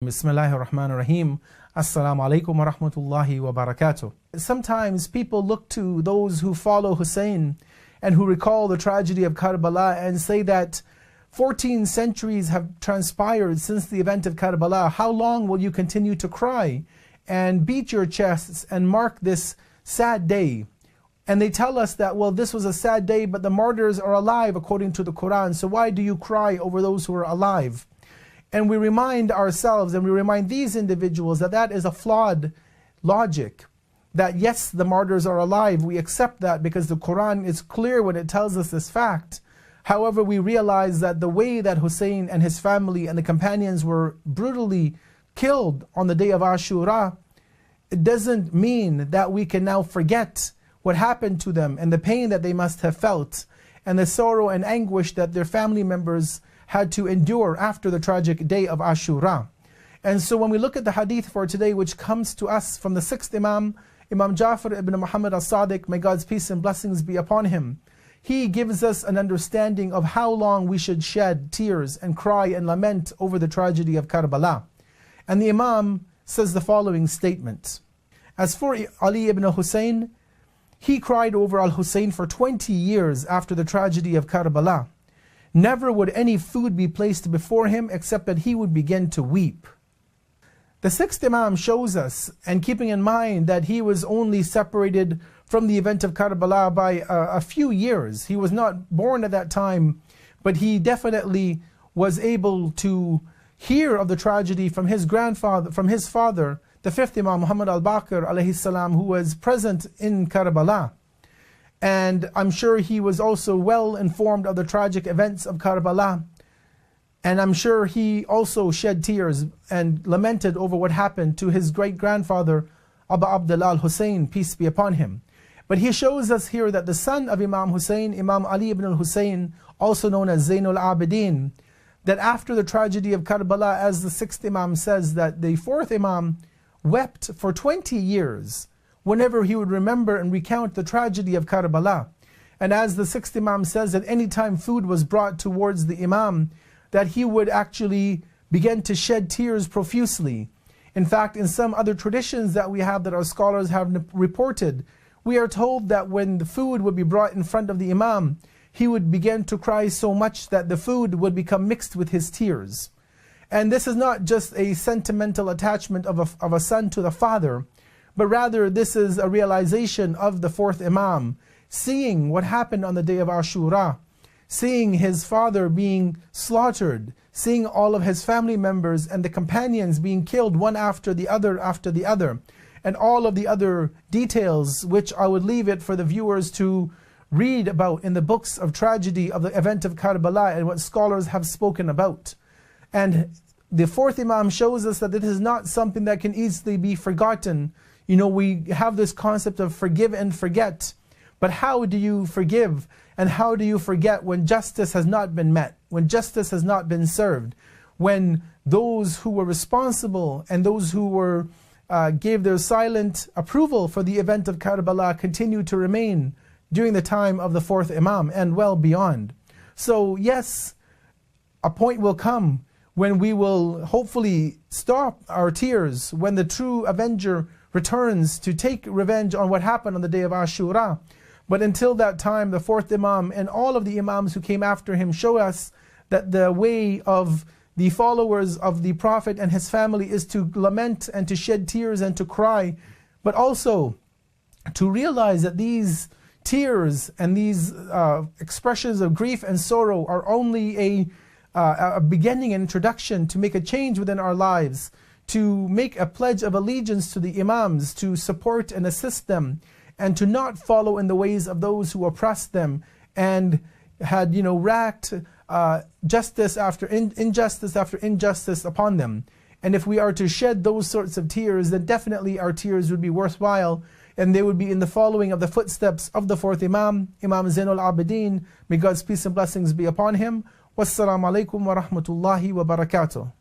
Bismillahir Rahmanir Rahim. Assalamu alaikum wa rahmatullahi wa barakatuh. Sometimes people look to those who follow Hussain and who recall the tragedy of Karbala and say that 14 centuries have transpired since the event of Karbala. How long will you continue to cry and beat your chests and mark this sad day? And they tell us that, well, this was a sad day, but the martyrs are alive according to the Quran. So why do you cry over those who are alive? And we remind ourselves and we remind these individuals that that is a flawed logic. That yes, the martyrs are alive. We accept that because the Quran is clear when it tells us this fact. However, we realize that the way that Hussain and his family and the companions were brutally killed on the day of Ashura, it doesn't mean that we can now forget what happened to them and the pain that they must have felt and the sorrow and anguish that their family members had to endure after the tragic day of Ashura. And so when we look at the hadith for today, which comes to us from the 6th Imam, Imam Ja'far ibn Muhammad al-Sadiq, may God's peace and blessings be upon him, he gives us an understanding of how long we should shed tears and cry and lament over the tragedy of Karbala. And the Imam says the following statement: as for Ali ibn Hussain, he cried over al-Hussain for 20 years after the tragedy of Karbala. Never would any food be placed before him except that he would begin to weep. The 6th Imam shows us, and keeping in mind that he was only separated from the event of Karbala by a few years. He was not born at that time, but he definitely was able to hear of the tragedy from his grandfather, from his father, the 5th Imam, Muhammad al-Baqi alayhi salam, who was present in Karbala. And I'm sure he was also well informed of the tragic events of Karbala. And I'm sure he also shed tears and lamented over what happened to his great-grandfather, Abu Abdullah al-Hussain, peace be upon him. But he shows us here that the son of Imam Hussain, Imam Ali ibn al-Hussain, also known as Zayn al-Abidin, that after the tragedy of Karbala, as the 6th Imam says, that the 4th Imam wept for 20 years whenever he would remember and recount the tragedy of Karbala. And as the 6th Imam says, that any time food was brought towards the Imam, that he would actually begin to shed tears profusely. In fact, in some other traditions that we have that our scholars have reported, we are told that when the food would be brought in front of the Imam, he would begin to cry so much that the food would become mixed with his tears. And this is not just a sentimental attachment of a son to the father, but rather this is a realization of the 4th Imam, seeing what happened on the day of Ashura, seeing his father being slaughtered, seeing all of his family members and the companions being killed one after the other, and all of the other details which I would leave it for the viewers to read about in the books of tragedy of the event of Karbala and what scholars have spoken about. And the 4th Imam shows us that this is not something that can easily be forgotten. You know, we have this concept of forgive and forget. But how do you forgive and how do you forget when justice has not been met, when justice has not been served, when those who were responsible and those who were gave their silent approval for the event of Karbala continue to remain during the time of the 4th Imam and well beyond? So yes, a point will come when we will hopefully stop our tears, when the true avenger returns to take revenge on what happened on the day of Ashura. But until that time, the 4th Imam and all of the Imams who came after him show us that the way of the followers of the Prophet and his family is to lament and to shed tears and to cry, but also to realize that these tears and these expressions of grief and sorrow are only a beginning, an introduction to make a change within our lives, to make a pledge of allegiance to the Imams, to support and assist them, and to not follow in the ways of those who oppressed them and had, racked justice after injustice after injustice upon them. And if we are to shed those sorts of tears, then definitely our tears would be worthwhile, and they would be in the following of the footsteps of the 4th Imam, Imam Zayn al-Abidin. May God's peace and blessings be upon him. Wassalamu alaikum wa rahmatullahi wa barakatuh.